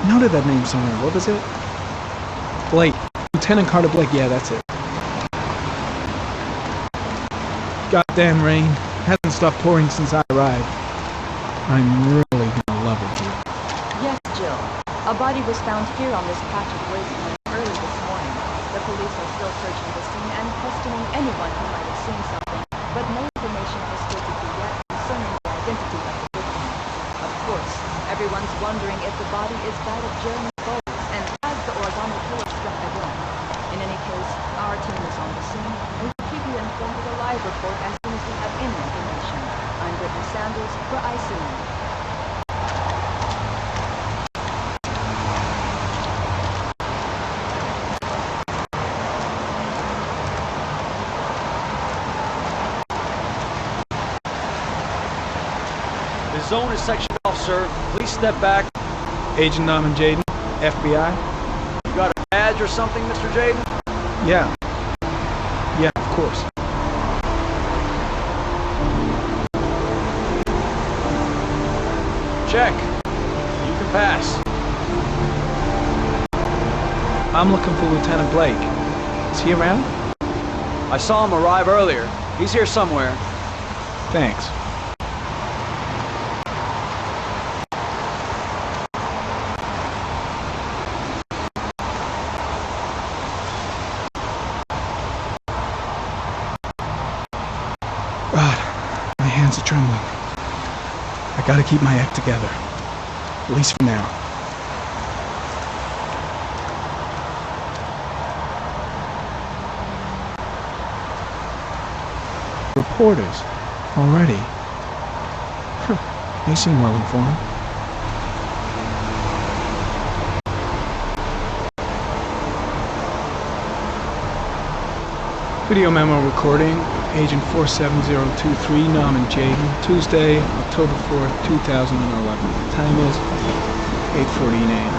noted that name somewhere. What was it? Blake. Lieutenant Carter Blake. Yeah, that's it. Goddamn rain. Hasn't stopped pouring since I arrived. I'm really gonna love it here. Yes, Jill. A body was found here on this patch of wasteland early this morning. The police are still searching the scene and questioning anyone who might have seen something, but no information has filtered through yet concerning the identity of the victim. Of course, everyone's wondering if the body is that of Jeremy Bowles, and has the Origami Killer struck again. In any case, our team is on the scene, and we'll keep you informed with a live report as soon as we have any information. I'm Brittany Sanders for ICU. The zone is sectioned off, sir. Please step back. Agent Norman Jaden, FBI? You got a badge or something, Mr. Jaden? Yeah. Yeah, of course. Check. You can pass. I'm looking for Lieutenant Blake. Is he around? I saw him arrive earlier. He's here somewhere. Thanks. God, my hands are trembling. I gotta keep my act together. At least for now. Reporters? Already? They seem well informed. Video memo recording, Agent 47023, Norman Jaden, Tuesday, October 4th, 2011. Time is 8:14 a.m.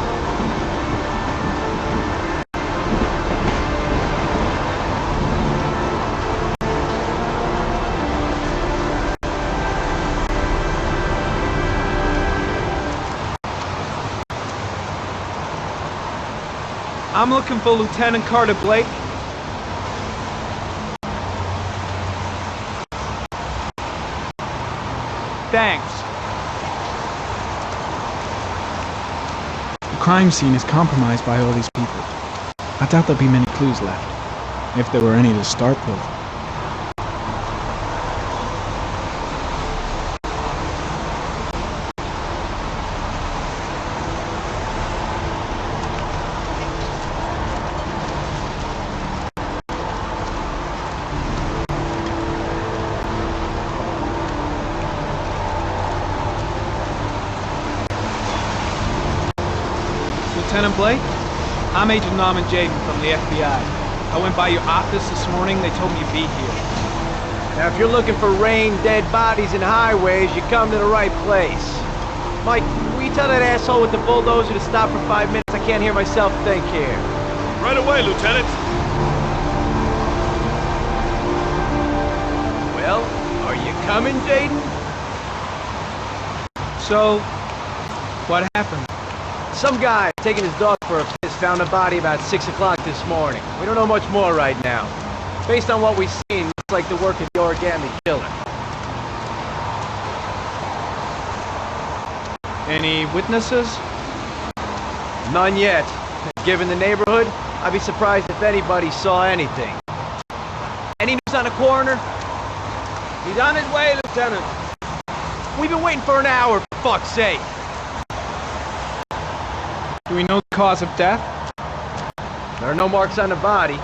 I'm looking for Lieutenant Carter Blake. Thanks. The crime scene is compromised by all these people. I doubt there'll be many clues left, if there were any to start with. Lieutenant Blake? I'm Agent Norman Jaden from the FBI. I went by your office this morning. They told me you'd be here. Now, if you're looking for rain, dead bodies, and highways, you come to the right place. Mike, will you tell that asshole with the bulldozer to stop for 5 minutes? I can't hear myself think here. Right away, Lieutenant. Well, are you coming, Jaden? So, what happened? Some guy taking his dog for a piss found a body about 6 o'clock this morning. We don't know much more right now. Based on what we've seen, looks like the work of the Origami Killer. Any witnesses? None yet. Given the neighborhood, I'd be surprised if anybody saw anything. Any news on the coroner? He's on his way, Lieutenant. We've been waiting for an hour, for fuck's sake. Do we know the cause of death? There are no marks on the body.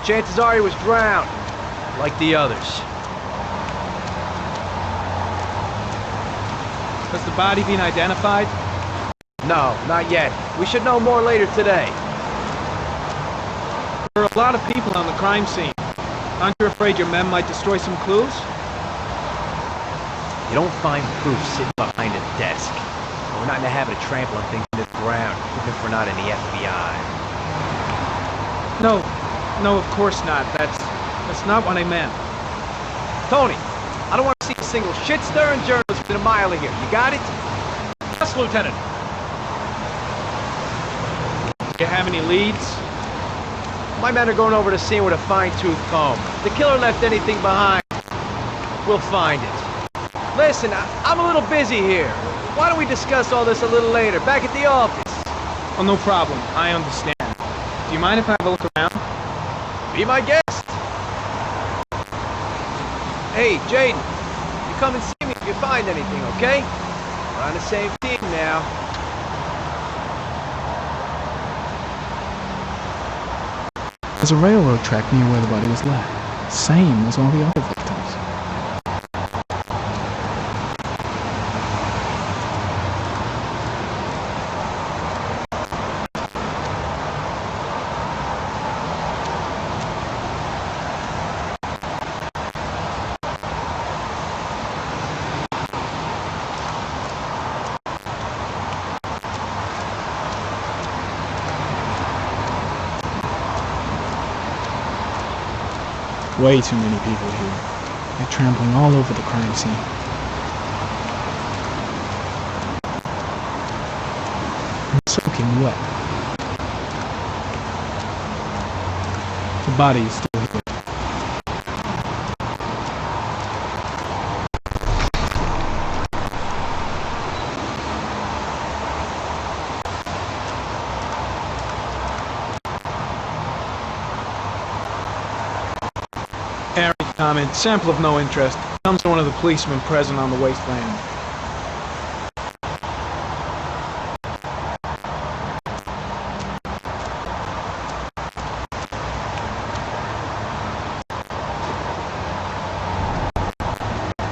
Chances are he was drowned, like the others. Has the body been identified? No, not yet. We should know more later today. There are a lot of people on the crime scene. Aren't you afraid your men might destroy some clues? You don't find proof sitting behind a desk. We're not in the habit of trampling things to the ground, even if we're not in the FBI. No, of course not. That's not what I meant. Tony, I don't want to see a single shit-stirring journalist within a mile of here. You got it? Yes, Lieutenant. You have any leads? My men are going over the scene with a fine-tooth comb. If the killer left anything behind, we'll find it. Listen, I'm a little busy here. Why don't we discuss all this a little later, back at the office? Oh, no problem. I understand. Do you mind if I have a look around? Be my guest. Hey, Jaden, you come and see me if you find anything, okay? We're on the same team now. There's a railroad track near where the body was left. Same as all the other victims. Way too many people here. They're trampling all over the crime scene. I'm soaking wet. The body is still here. Harry comment, sample of no interest. Comes to one of the policemen present on the wasteland.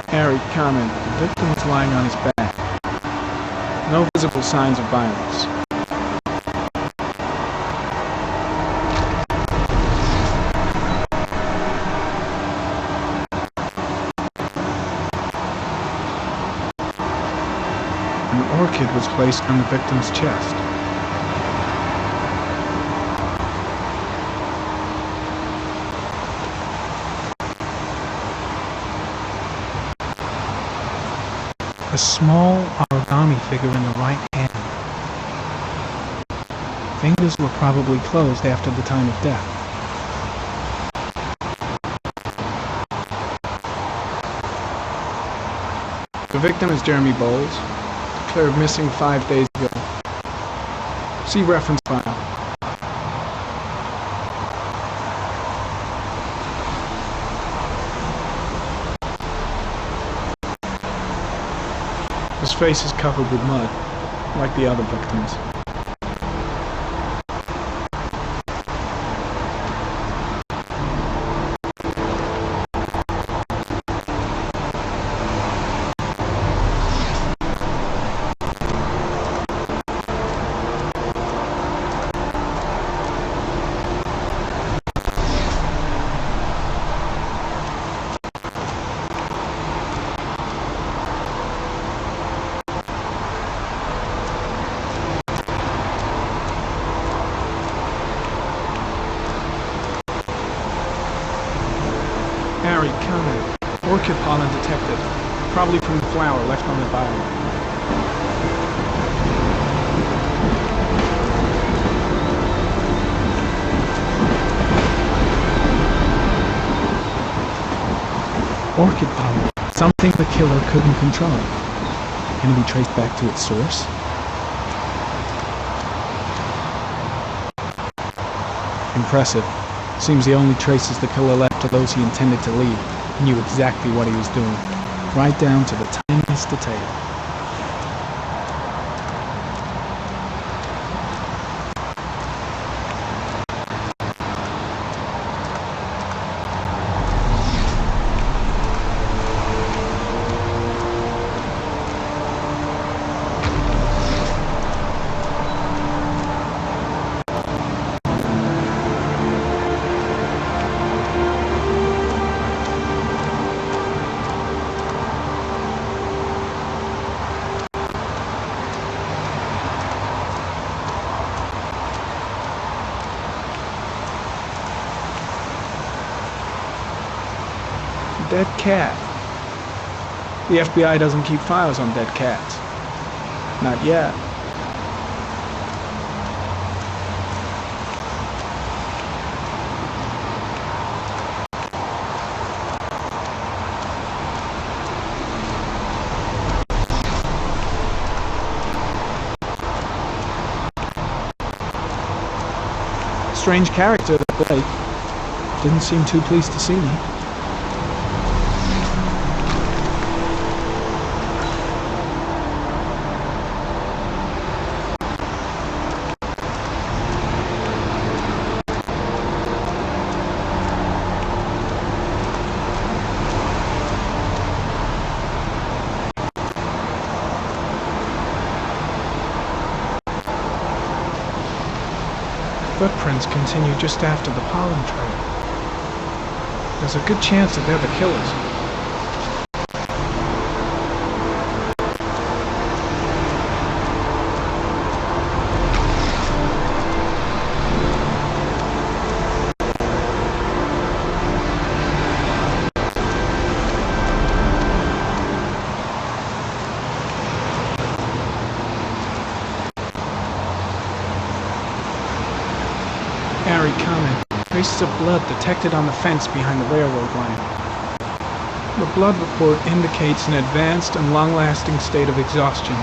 Harry comment, the victim is lying on his back. No visible signs of violence. An orchid was placed on the victim's chest. A small origami figure in the right hand. Fingers were probably closed after the time of death. The victim is Jeremy Bowles, declared missing 5 days ago. See reference file. His face is covered with mud, like the other victims. Harry, comment. Orchid pollen detected. Probably from the flower left on the body. Orchid pollen. Something the killer couldn't control. Can it be traced back to its source? Impressive. Seems the only traces the killer left are those he intended to leave. He knew exactly what he was doing, right down to the tiniest detail. Dead cat. The FBI doesn't keep files on dead cats. Not yet. strange character, that Blake. Didn't seem too pleased to see me. Footprints continue just after the pollen trail. There's a good chance that they're the killers. Airy comment. Traces of blood detected on the fence behind the railroad line. The blood report indicates an advanced and long-lasting state of exhaustion.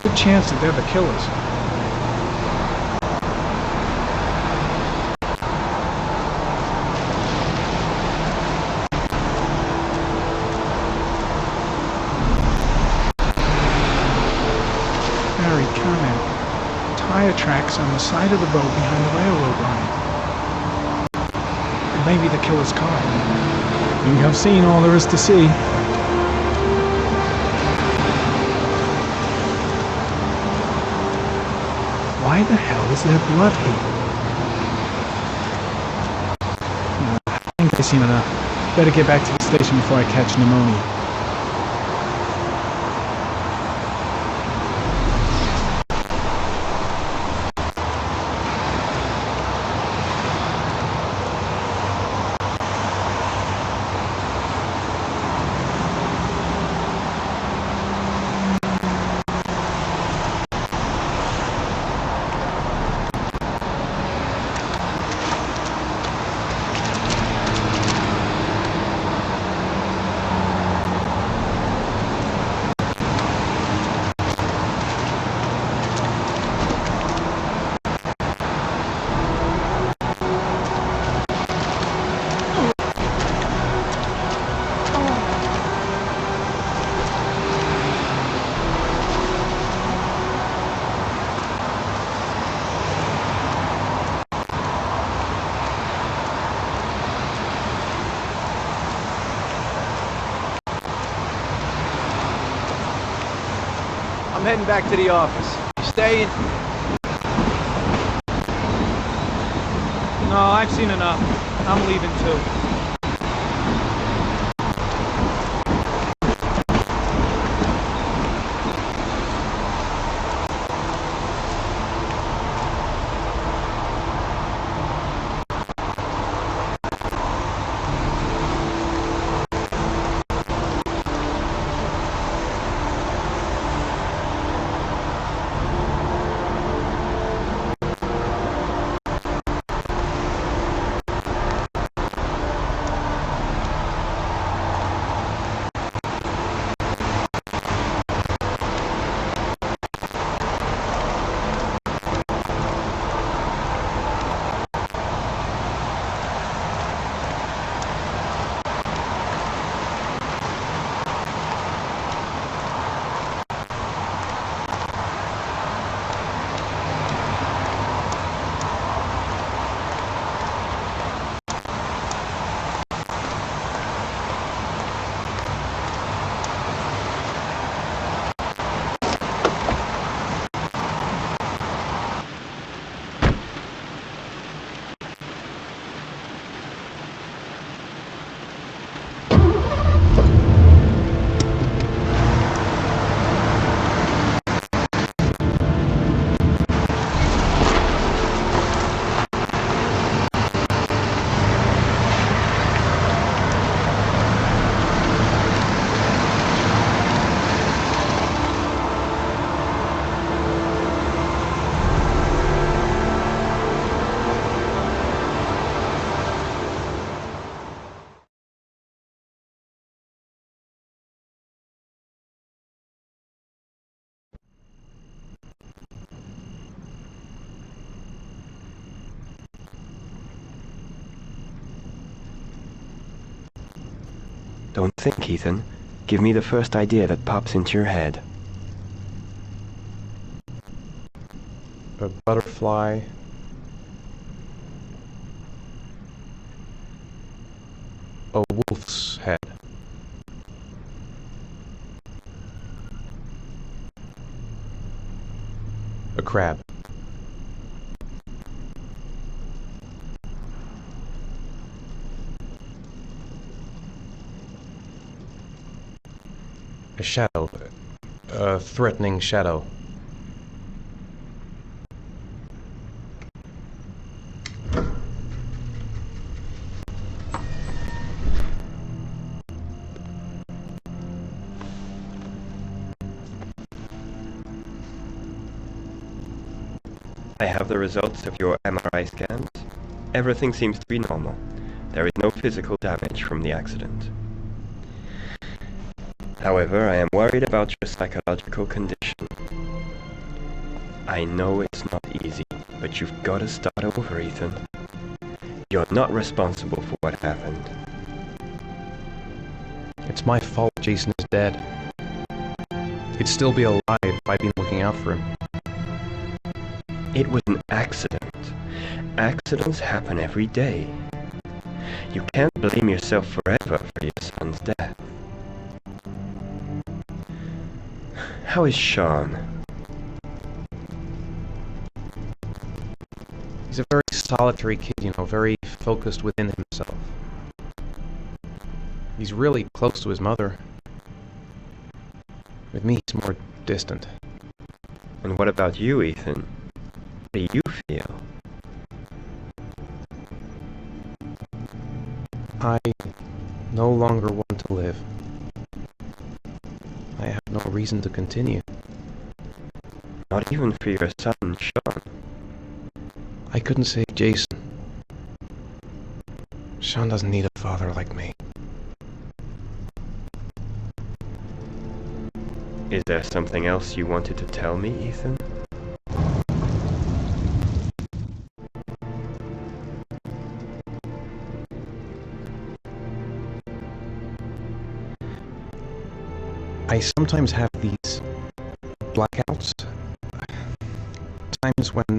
Good chance that they're the killers. Harry, comment. Tire tracks on the side of the road behind the railroad line. It may be the killer's car. I think I've seen all there is to see. Why the hell is there blood here? I think I've seen enough. Better get back to the station before I catch pneumonia. I'm heading back to the office. You staying? No, I've seen enough. I'm leaving too. Don't think, Ethan. Give me the first idea that pops into your head. A butterfly. A wolf's head. A crab. A shadow. A threatening shadow. I have the results of your MRI scans. Everything seems to be normal. There is no physical damage from the accident. However, I am worried about your psychological condition. I know it's not easy, but you've got to start over, Ethan. You're not responsible for what happened. It's my fault Jason is dead. He'd still be alive if I'd been looking out for him. It was an accident. Accidents happen every day. You can't blame yourself forever for your son's death. How is Sean? He's a very solitary kid, very focused within himself. He's really close to his mother. With me, he's more distant. And what about you, Ethan? How do you feel? I no longer want to live. I have no reason to continue. Not even for your son, Sean. I couldn't save Jason. Sean doesn't need a father like me. Is there something else you wanted to tell me, Ethan? I sometimes have these blackouts. Times when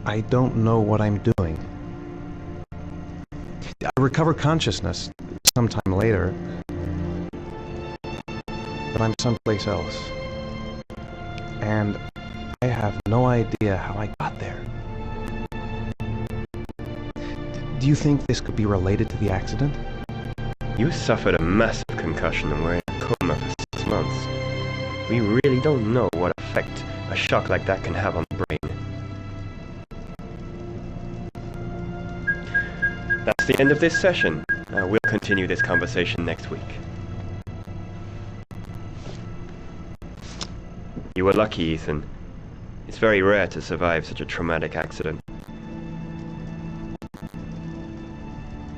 I don't know what I'm doing. I recover consciousness sometime later, but I'm someplace else. and I have no idea how I got there. Do you think this could be related to the accident? You suffered a massive concussion and were in a coma for 6 months. We really don't know what effect a shock like that can have on the brain. That's the end of this session. We'll continue this conversation next week. You were lucky, Ethan. It's very rare to survive such a traumatic accident.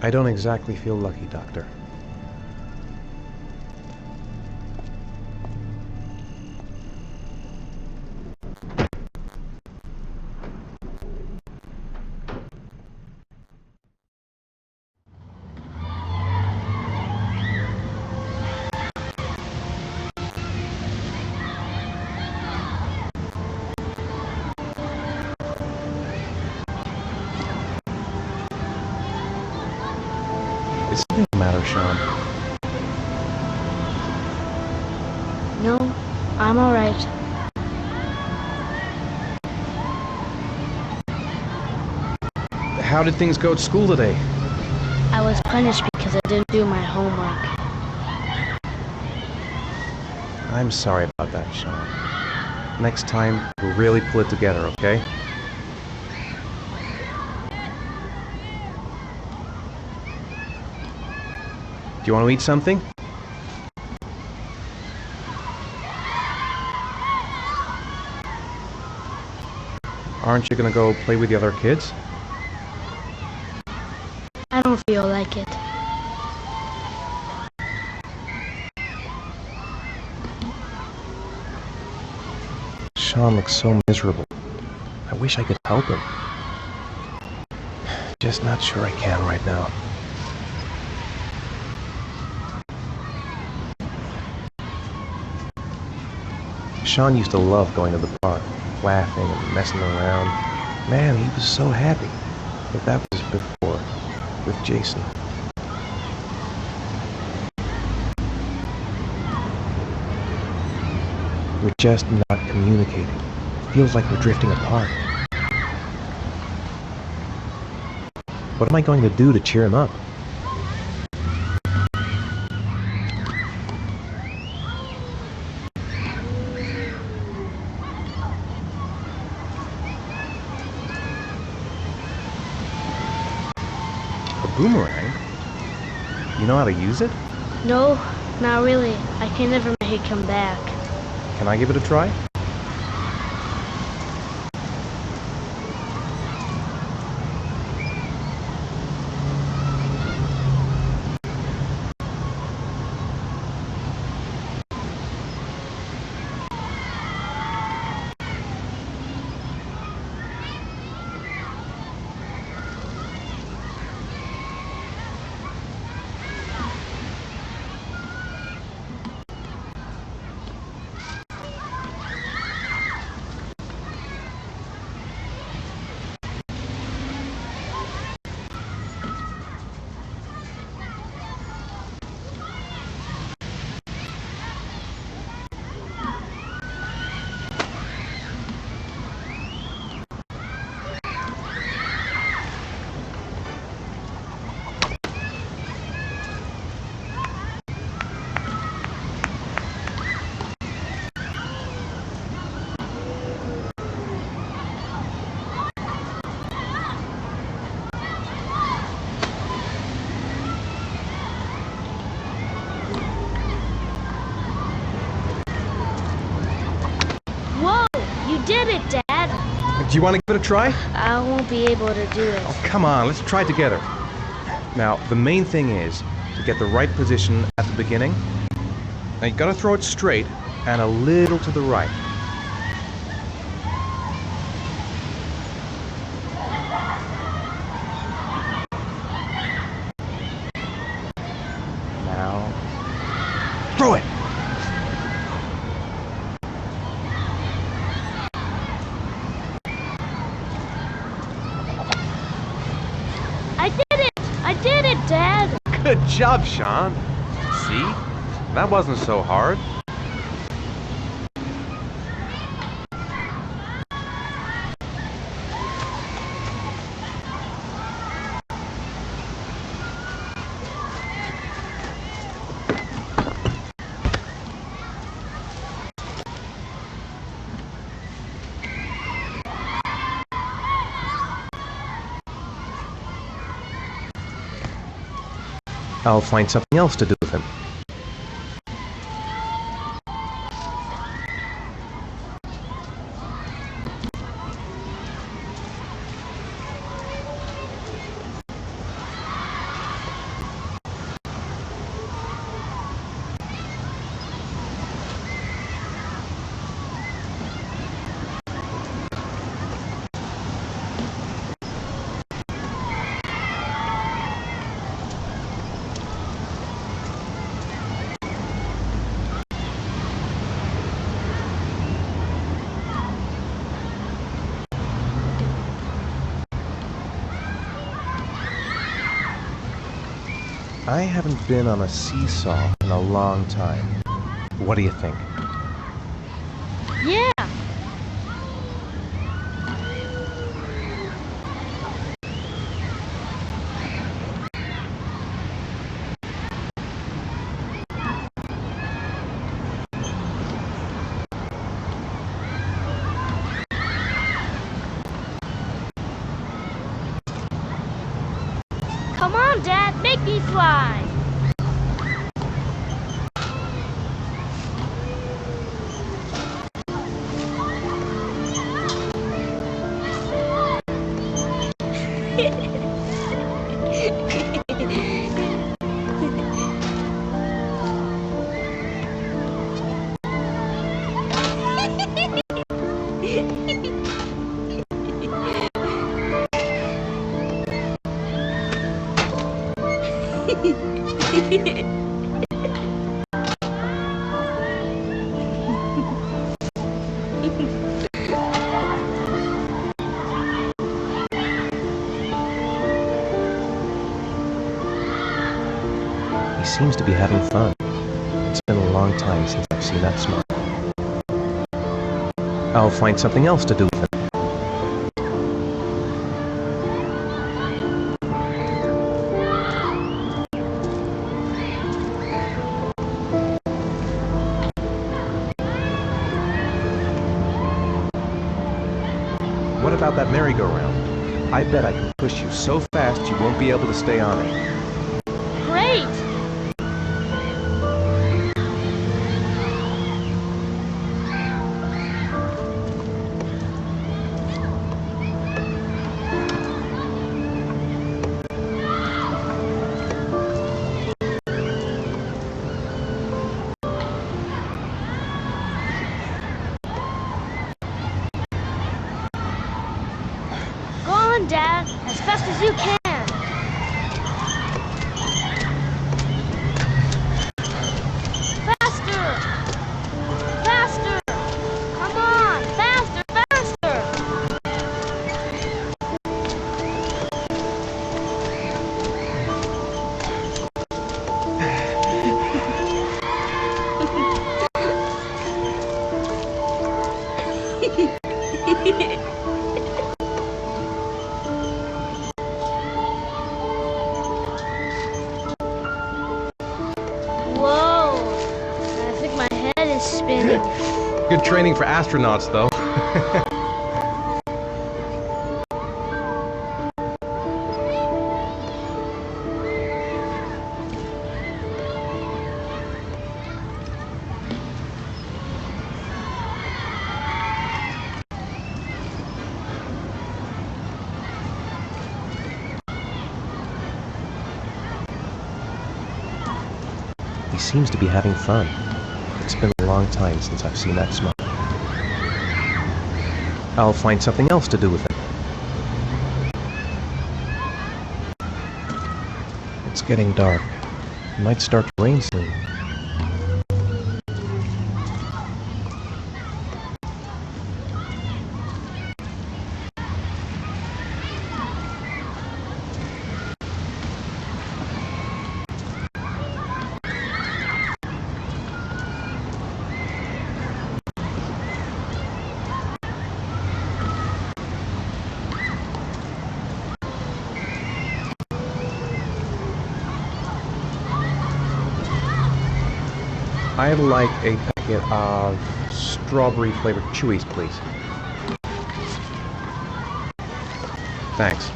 I don't exactly feel lucky, Doctor. Is something the matter, Sean? No, I'm alright. How did things go at school today? I was punished because I didn't do my homework. I'm sorry about that, Sean. Next time, we'll really pull it together, okay? Do you want to eat something? Aren't you gonna go play with the other kids? I don't feel like it. Sean looks so miserable. I wish I could help him. Just not sure I can right now. Sean used to love going to the park, laughing and messing around. Man, he was so happy. But that was before, with Jason. We're just not communicating. Feels like we're drifting apart. What am I going to do to cheer him up? A boomerang? You know how to use it? No, not really. I can never make it come back. Can I give it a try? Whoa! You did it, Dad! Do you want to give it a try? I won't be able to do it. Oh, come on, let's try it together. Now, the main thing is to get the right position at the beginning. Now, you gotta throw it straight and a little to the right. Now, throw it! I did it! I did it, Dad! Good job, Sean. See? That wasn't so hard. I'll find something else to do with him. I haven't been on a seesaw in a long time. What do you think? Yeah. Come on, Dad, make me fly. He seems to be having fun. It's been a long time since I've seen that smile. I'll find something else to do with him. What about that merry-go-round? I bet I can push you so fast you won't be able to stay on it. Great. Go on, Dad, as fast as you can. Faster! Faster! Come on, faster, faster! Whoa! I think my head is spinning. Good training for astronauts, though. He seems to be having fun. It's been a long time since I've seen that smile. I'll find something else to do with him. It's getting dark. It might start to rain soon. I'd like a packet of strawberry-flavored chewies, please. Thanks.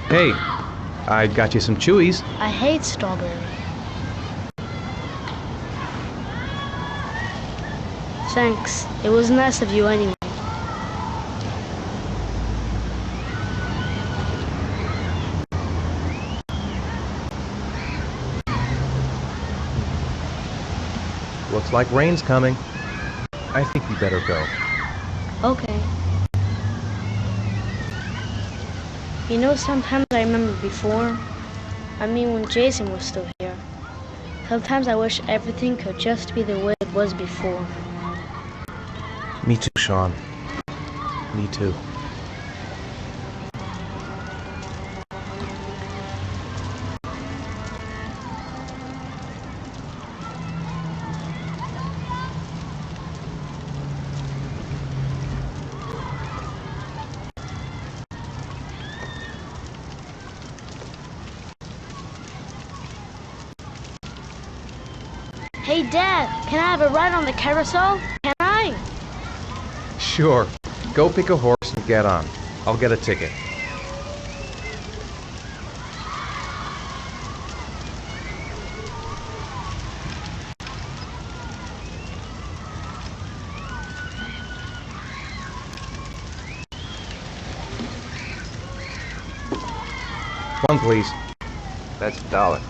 Hey, I got you some chewies. I hate strawberry. Thanks. It was nice of you anyway. Looks like rain's coming. I think we better go. Okay. You know, sometimes I remember before. I mean, when Jason was still here. Sometimes I wish everything could just be the way it was before. Me too, Sean. Me too. Hey, Dad, can I have a ride on the carousel? Can I? Sure. Go pick a horse and get on. I'll get a ticket. One, please. That's $1.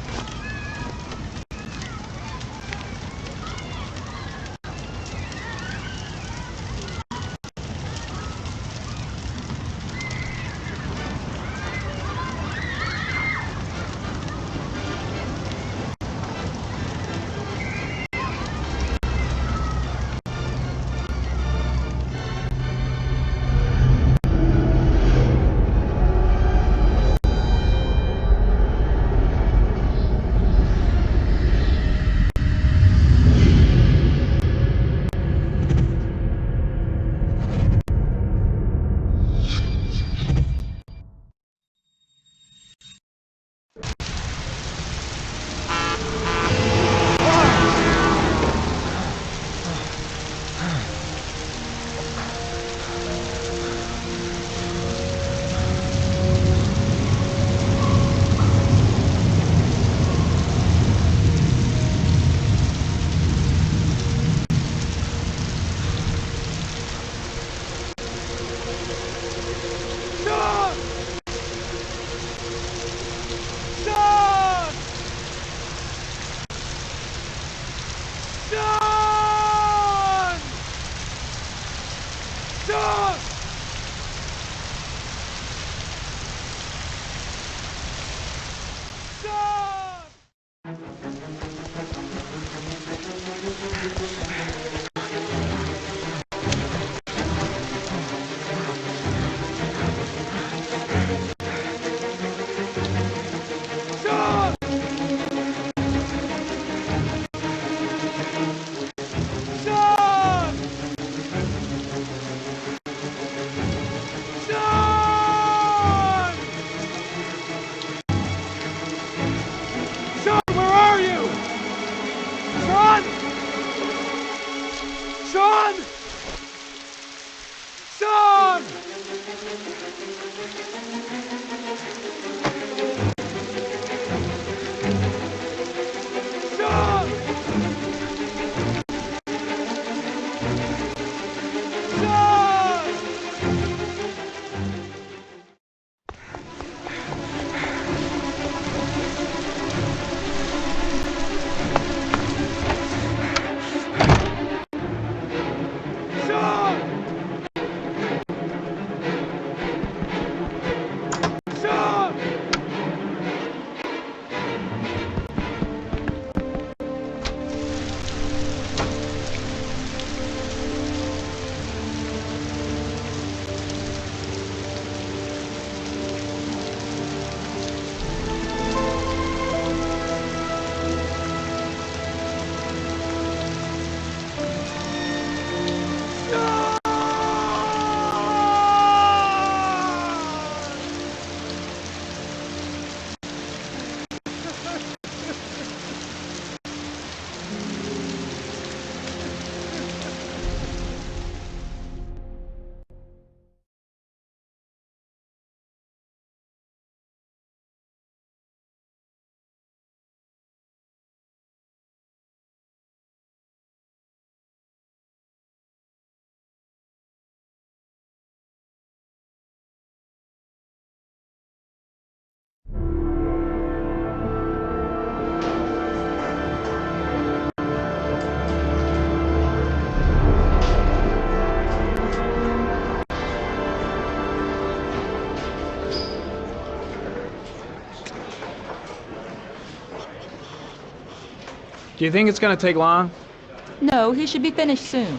Do you think it's gonna take long? No, he should be finished soon.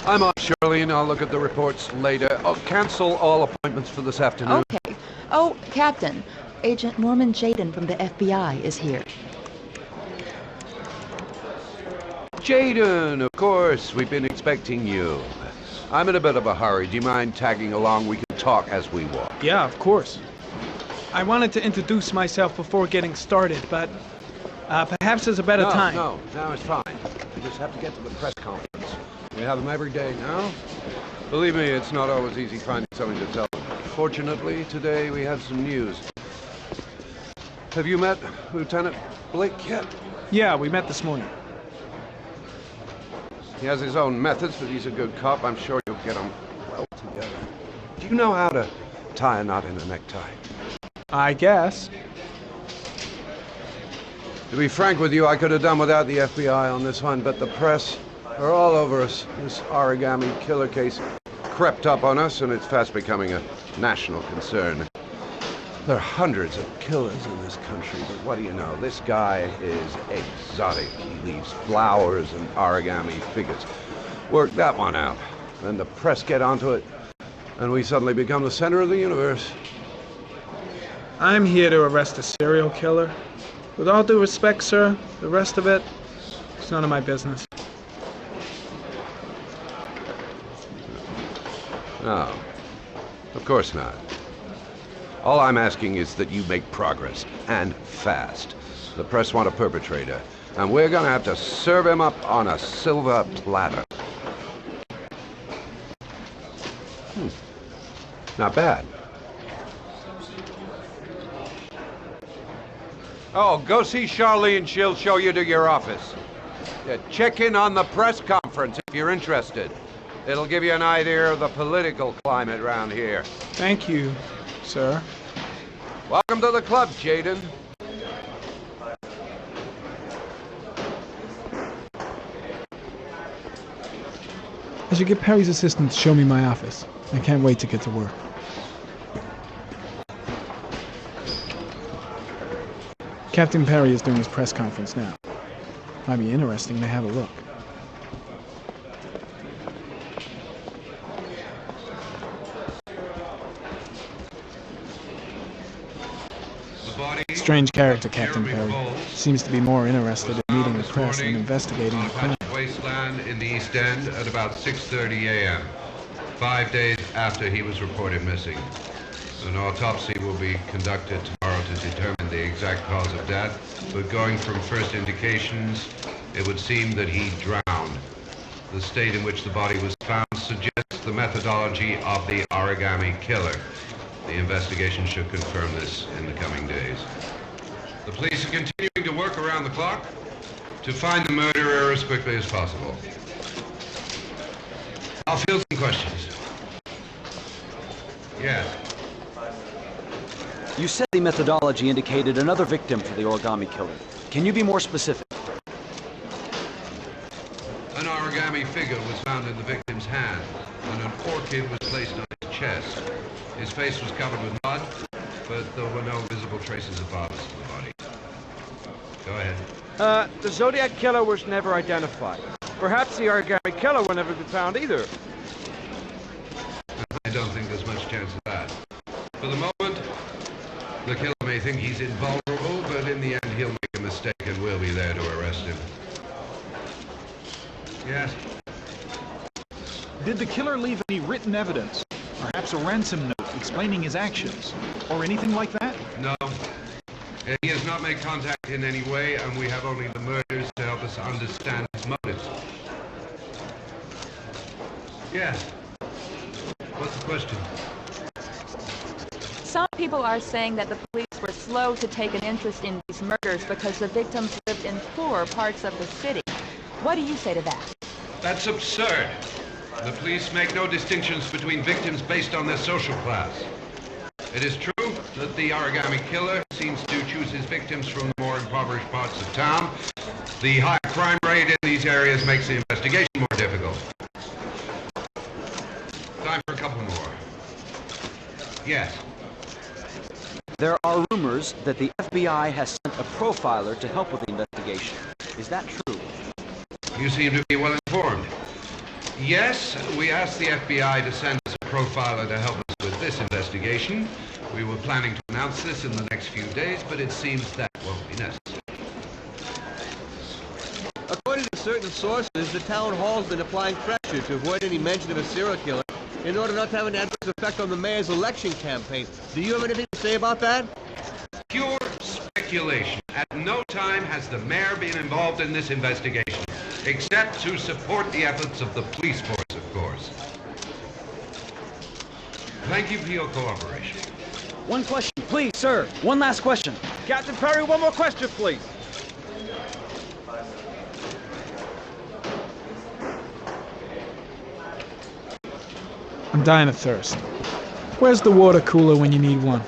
I'm off, Shirley, and I'll look at the reports later. I'll cancel all appointments for this afternoon. Okay. Oh, Captain, Agent Norman Jaden from the FBI is here. Jaden, of course, we've been expecting you. I'm in a bit of a hurry. Do you mind tagging along? We can talk as we walk. Yeah, of course. I wanted to introduce myself before getting started, but perhaps there's a better time. No, it's fine. We just have to get to the press conference. We have them every day now. Believe me, it's not always easy finding something to tell them. Fortunately, today we had some news. Have you met Lieutenant Blake yet? Yeah, we met this morning. He has his own methods, but he's a good cop. I'm sure you'll get them well together. Do you know how to tie a knot in a necktie? I guess. To be frank with you, I could have done without the FBI on this one, but the press are all over us. This Origami Killer case crept up on us, and it's fast becoming a national concern. There are hundreds of killers in this country, but what do you know? This guy is exotic. He leaves flowers and origami figures. Work that one out. Then the press get onto it, and we suddenly become the center of the universe. I'm here to arrest a serial killer. With all due respect, sir, the rest of it, it's none of my business. No, of course not. All I'm asking is that you make progress, and fast. The press want a perpetrator, and we're gonna have to serve him up on a silver platter. Not bad. Oh, go see Charlene. She'll show you to your office. Yeah, check in on the press conference if you're interested. It'll give you an idea of the political climate around here. Thank you, sir. Welcome to the club, Jaden. I should get Perry's assistant to show me my office. I can't wait to get to work. Captain Perry is doing his press conference now. Might be interesting to have a look. Strange character, Captain Perry. Seems to be more interested in meeting the press than investigating the crime. Wasteland in the East End at about 6:30 a.m. 5 days after he was reported missing. An autopsy will be conducted tomorrow to determine the exact cause of death, but going from first indications, it would seem that he drowned. The state in which the body was found suggests the methodology of the Origami Killer. The investigation should confirm this in the coming days. The police are continuing to work around the clock to find the murderer as quickly as possible. I'll field some questions. Yes. You said the methodology indicated another victim for the Origami Killer. Can you be more specific? An origami figure was found in the victim's hand, and an orchid was placed on his chest. His face was covered with mud, but there were no visible traces of violence to the body. Go ahead. The Zodiac Killer was never identified. Perhaps the Origami Killer will never be found either. I don't think there's much chance of that. For the moment, the killer may think he's invulnerable, but in the end he'll make a mistake and we'll be there to arrest him. Yes? Did the killer leave any written evidence? Perhaps a ransom note explaining his actions? Or anything like that? No. He has not made contact in any way, and we have only the murders to help us understand his motives. Yes. What's the question? Some people are saying that the police were slow to take an interest in these murders because the victims lived in poorer parts of the city. What do you say to that? That's absurd. The police make no distinctions between victims based on their social class. It is true that the Origami Killer seems to choose his victims from the more impoverished parts of town. The high crime rate in these areas makes the investigation more difficult. Time for a couple more. Yes. There are rumors that the FBI has sent a profiler to help with the investigation. Is that true? You seem to be well informed. Yes, we asked the FBI to send us a profiler to help us with this investigation. We were planning to announce this in the next few days, but it seems that won't be necessary. According to certain sources, the town hall's been applying pressure to avoid any mention of a serial killer in order not to have an adverse effect on the mayor's election campaign. Do you have anything to say about that? Pure speculation. At no time has the mayor been involved in this investigation, except to support the efforts of the police force, of course. Thank you for your cooperation. One question, please, sir. One last question. Captain Perry, one more question, please. I'm dying of thirst. Where's the water cooler when you need one?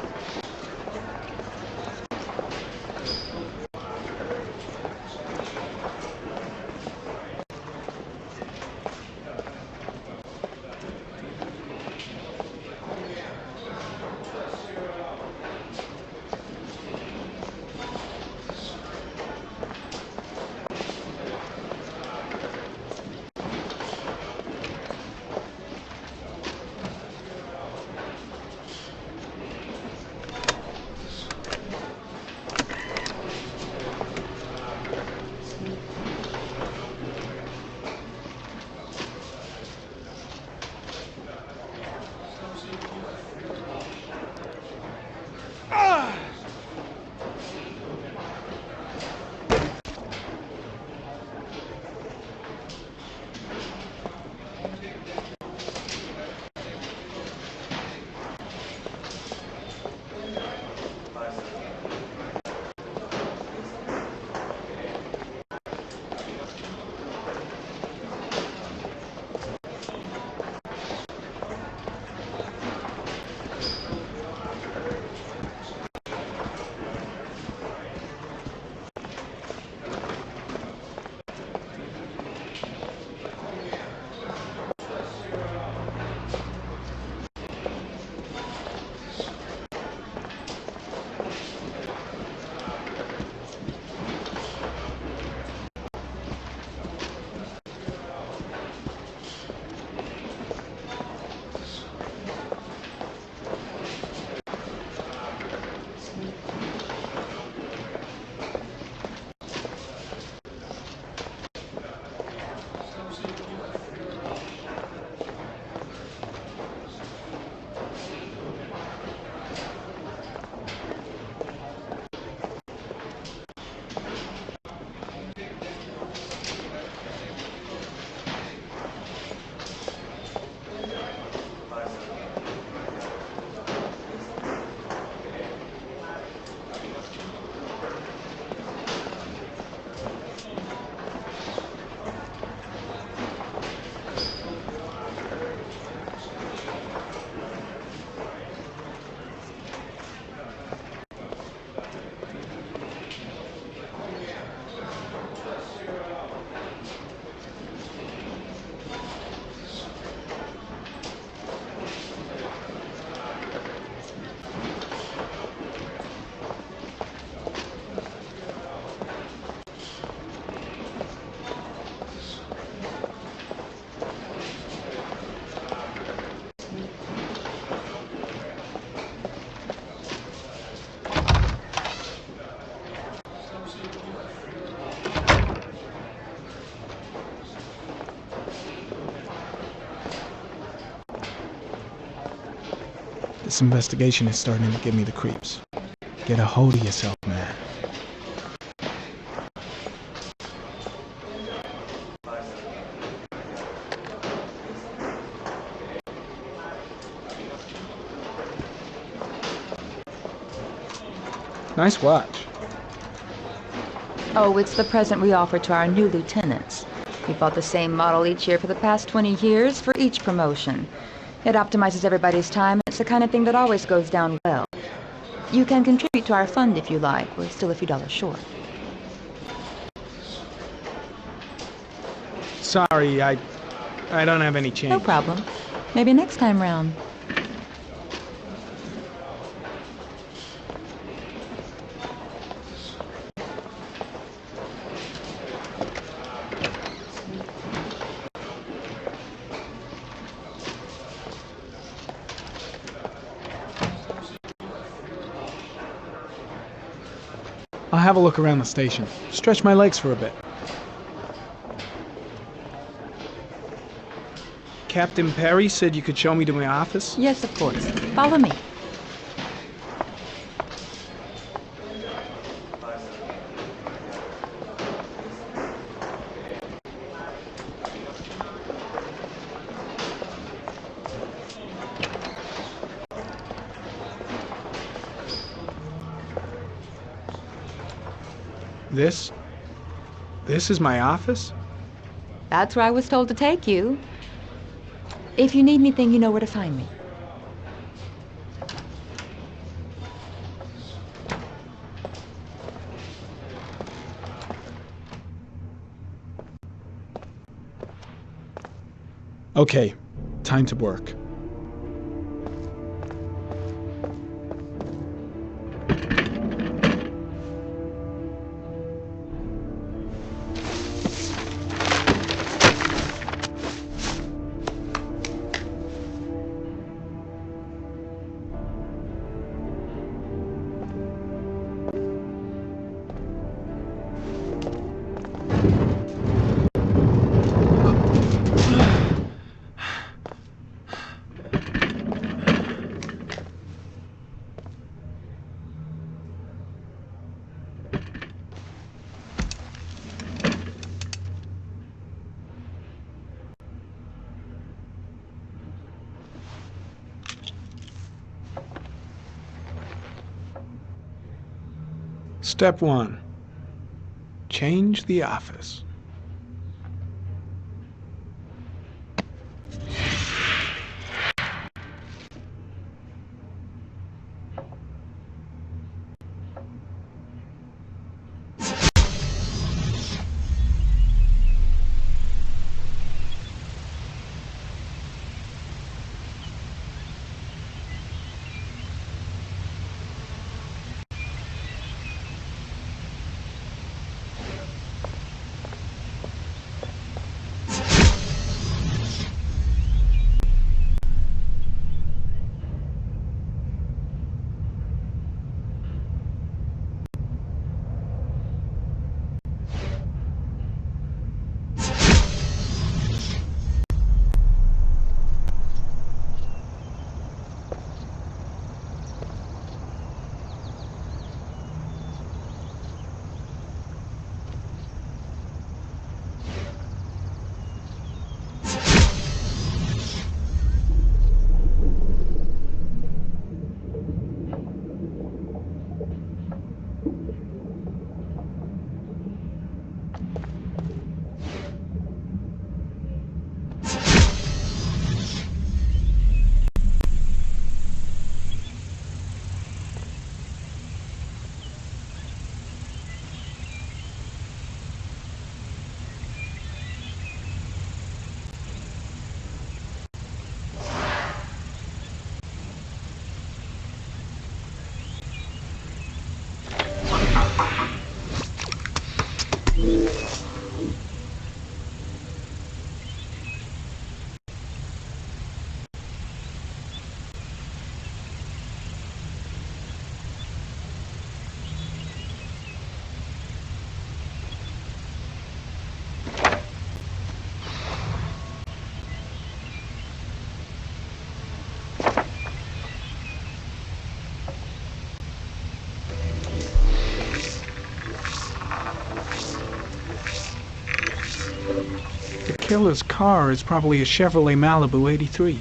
This investigation is starting to give me the creeps. Get a hold of yourself, man. Nice watch. Oh, it's the present we offer to our new lieutenants. We bought the same model each year for the past 20 years for each promotion. It optimizes everybody's time. It's the kind of thing that always goes down well. You can contribute to our fund if you like. We're still a few dollars short. Sorry, I don't have any change. No problem. Maybe next time round. I'll have a look around the station. Stretch my legs for a bit. Captain Perry said you could show me to my office? Yes, of course. Follow me. This is my office? That's where I was told to take you. If you need anything, you know where to find me. Okay, time to work. Step 1. Change the office. killer's car is probably a Chevrolet Malibu 83.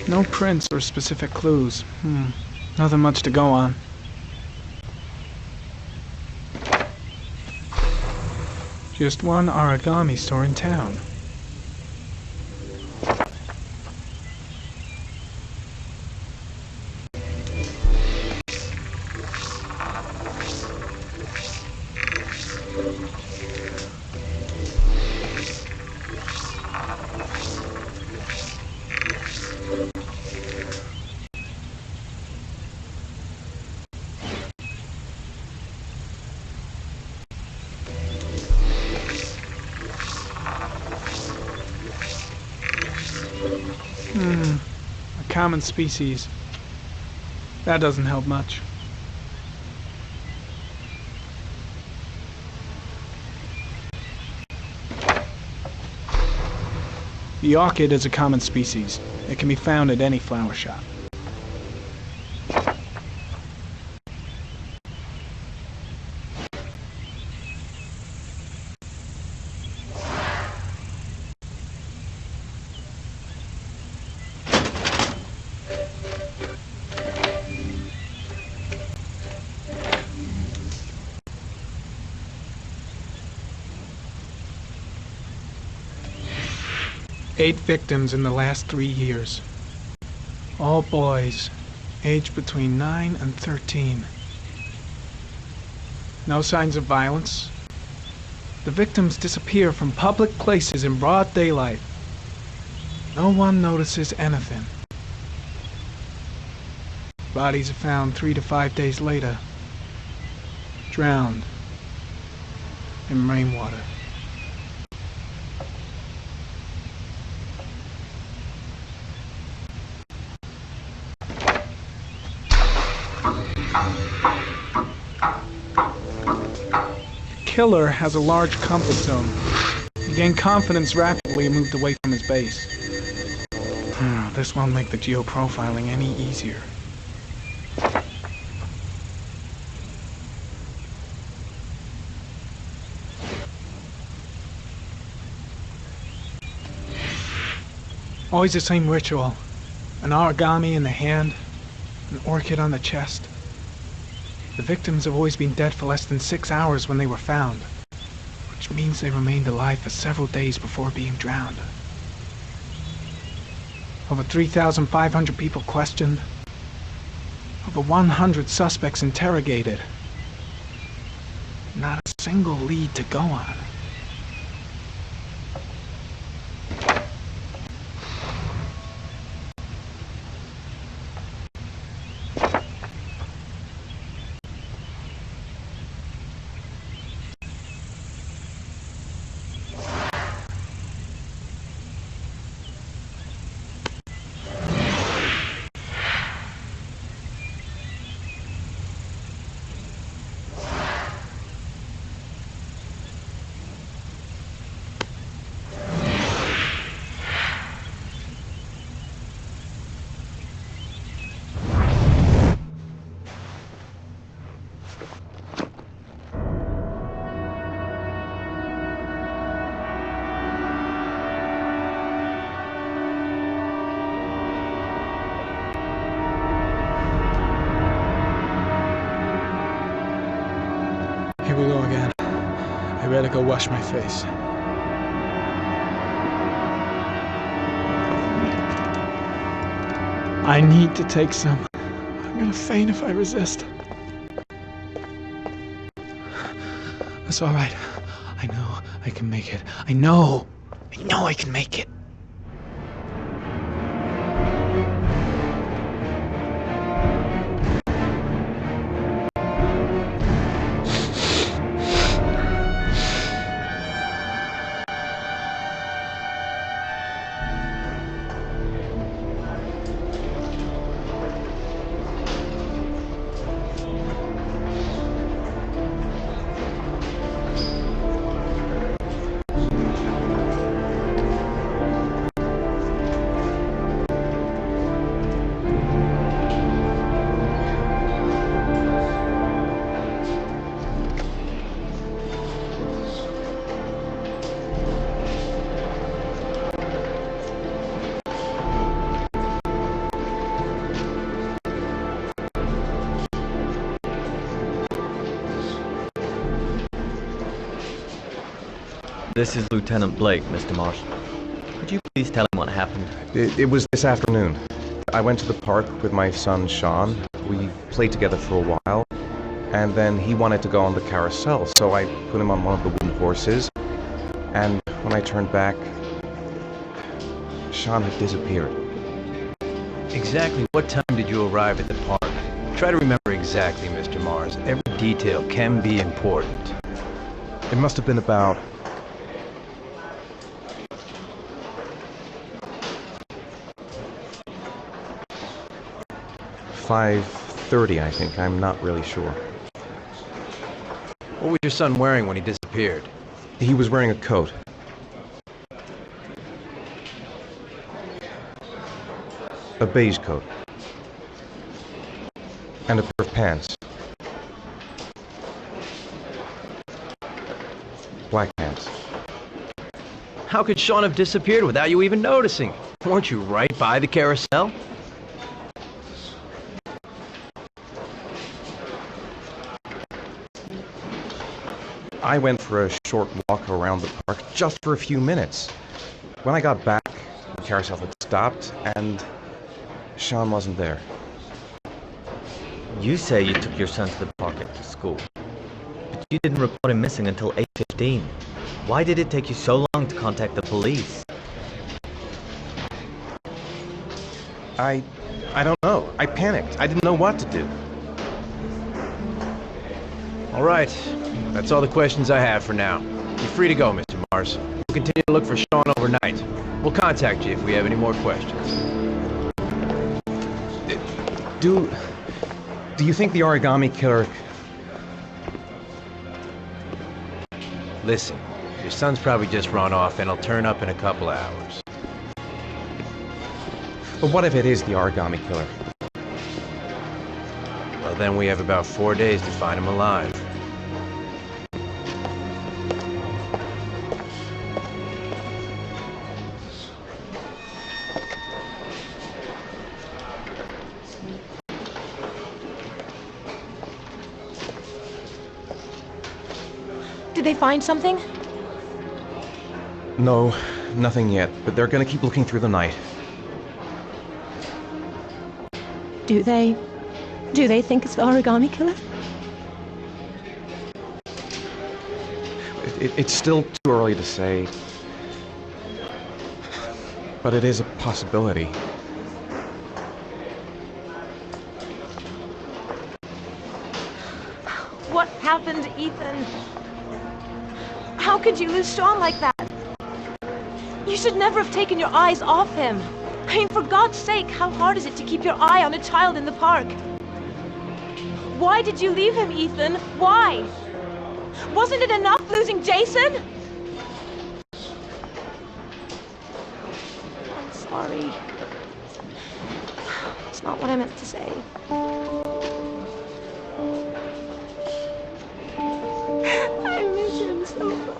No prints or specific clues. Nothing much to go on. Just one origami store in town. A common species. That doesn't help much. The orchid is a common species. It can be found at any flower shop. Eight victims in the last 3 years. All boys, aged between 9 and 13. No signs of violence. The victims disappear from public places in broad daylight. No one notices anything. Bodies are found 3 to 5 days later, drowned in rainwater. The killer has a large comfort zone. He gained confidence rapidly and moved away from his base. This won't make the geoprofiling any easier. Always the same ritual. An origami in the hand, an orchid on the chest. The victims have always been dead for less than 6 hours when they were found, which means they remained alive for several days before being drowned. Over 3,500 people questioned. Over 100 suspects interrogated. Not a single lead to go on. Here we go again. I better go wash my face. I need to take some. I'm gonna faint if I resist. It's all right. I know I can make it. I know I can make it. This is Lieutenant Blake, Mr. Marsh. Could you please tell him what happened? It was this afternoon. I went to the park with my son, Sean. We played together for a while, and then he wanted to go on the carousel, so I put him on one of the wooden horses, and when I turned back, Sean had disappeared. Exactly what time did you arrive at the park? Try to remember exactly, Mr. Mars. Every detail can be important. It must have been about 5:30, I think. I'm not really sure. What was your son wearing when he disappeared? He was wearing a coat. A beige coat. And a pair of pants. Black pants. How could Sean have disappeared without you even noticing? Weren't you right by the carousel? I went for a short walk around the park just for a few minutes. When I got back, the carousel had stopped, and Sean wasn't there. You say you took your son to the park after school, but you didn't report him missing until 8:15. Why did it take you so long to contact the police? I don't know. I panicked. I didn't know what to do. All right. That's all the questions I have for now. You're free to go, Mr. Mars. We'll continue to look for Sean overnight. We'll contact you if we have any more questions. Do you think the Origami Killer... Listen, your son's probably just run off and he'll turn up in a couple of hours. But what if it is the Origami Killer? Well, then we have about 4 days to find him alive. Did they find something? No, nothing yet, but they're gonna keep looking through the night. Do they think it's the Origami Killer? It's still too early to say, but it is a possibility. What happened, Ethan? How could you lose Sean like that? You should never have taken your eyes off him. I mean, for God's sake, how hard is it to keep your eye on a child in the park? Why did you leave him, Ethan? Why? Wasn't it enough losing Jason? I'm sorry. It's not what I meant to say. I miss him so much.